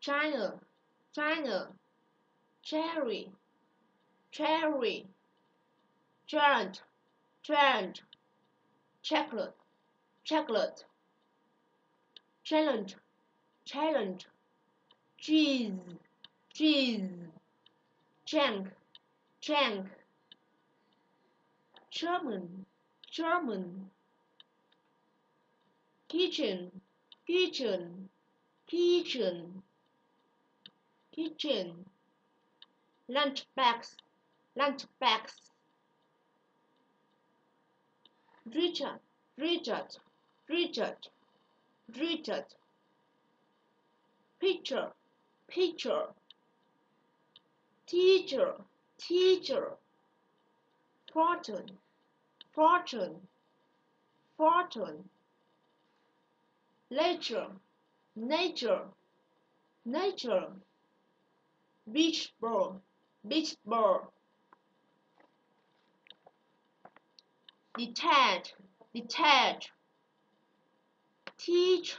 China, China, cherry, cherry, giant, giant, chocolate, chocolate, challenge, challenge, cheese, cheese, junk, junk, German, German, kitchen, kitchen, kitchen, kitchen, lunch bags, lunch bags, Richard, Richard, Richard, Richard, picture, picture, teacher, teacher, fortune, fortune, fortune, nature, nature, nature, beach ball, beach ball, detach, detach, teach,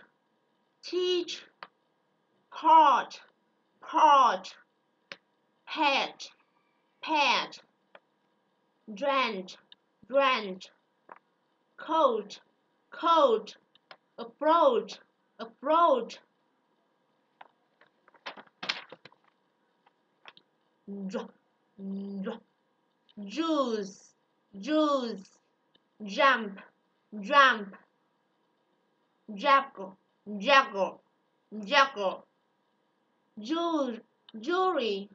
teach, part, part, pet, pet, drenched, drenched, coat, coat, approach, approach, juice, juice, jump, jump, juggle, juggle, juggle, jewelry,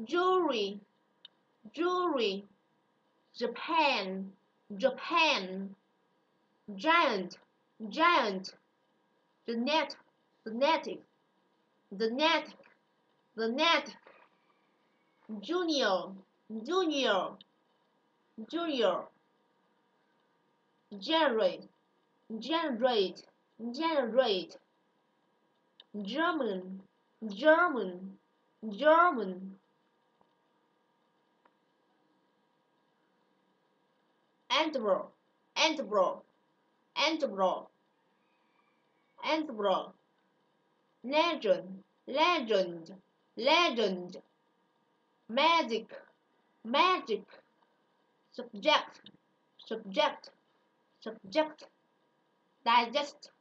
jewelry, jewelry, Japan, Japan, giant, giant, genetic, genetic, genetic, genetic, junior, junior, junior, generate, generate, generate, German, German, German, Antwerp, Antwerp, Antwerp, Antwerp, legend, legend, legend, magic, magic, subject, subject, subject, digest,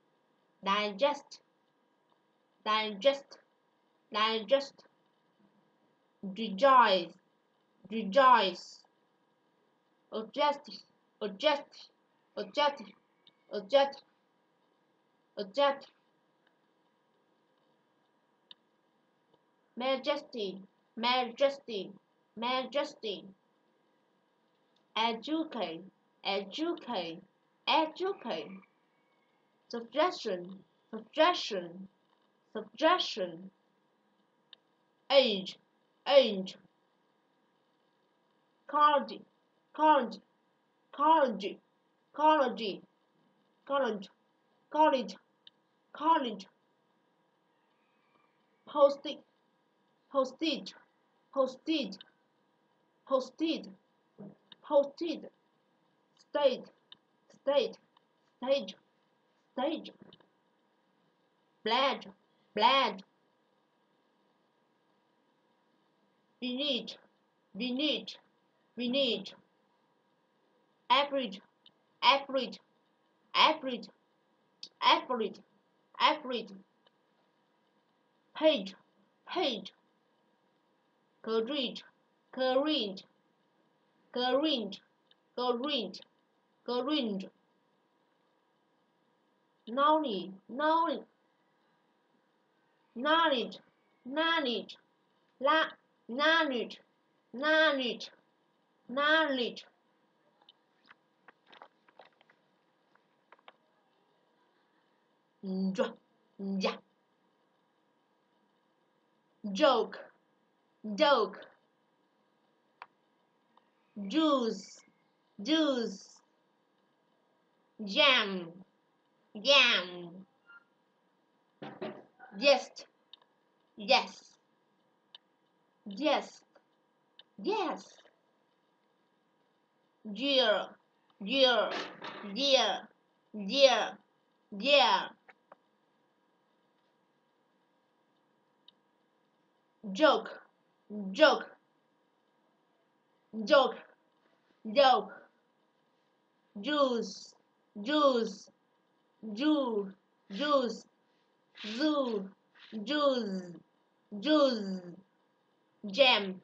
digest, digest, digest, rejoice, rejoice, objective, objective, objective, objective, objective, majesty, majesty, majesty, educate, educate, educate, suggestion, suggestion, suggestion, age, age, college, college, college, college, college, college, college, postage, postage, postage, postage, postage, state, state, stage, stage, pledge, pledge, beneath, beneath, beneath, average, average, average, average, average, page, page, current, current, current, current, current, knowledge, knowledge, knowledge, knowledge, la, knowledge, knowledge, knowledge, ja, joke, joke, juice, juice, jam, jam, yes, yes, yes, yes, dear, dear, dear, dear, dear, joke, joke, joke, joke, juice, juice, juice, juice, zoo, juice, juice, jam,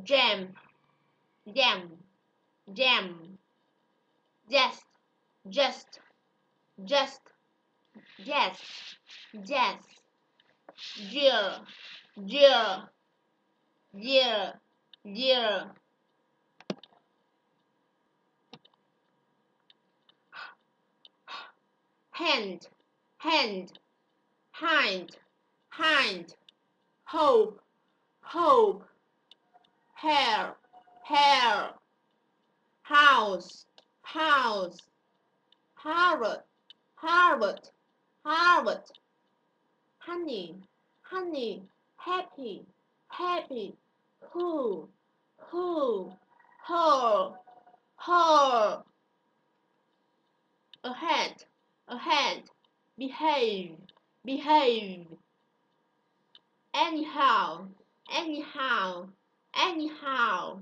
jam, jam, jam, just, just, just, yes, yes, year, year, year, year, hand, hand, hind, hind, hope, hope, hair, hair, house, house, Harvard, Harvard, Harvard, honey, honey, happy, happy, who, her, her, ahead, ahead, behave, behave, anyhow, anyhow, anyhow,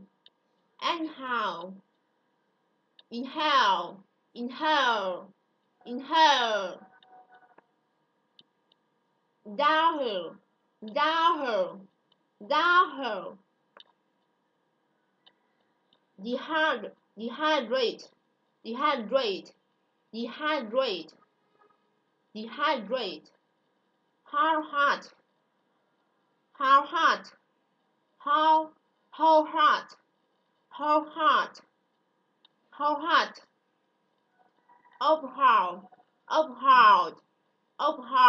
anyhow, inhale, inhale, inhale, downhill, downhill, downhill, dehydrate, dehydrate, dehydrate, dehydrate, how hot, how hot, how hot, how hot, how hot, uphold, uphold, uphold.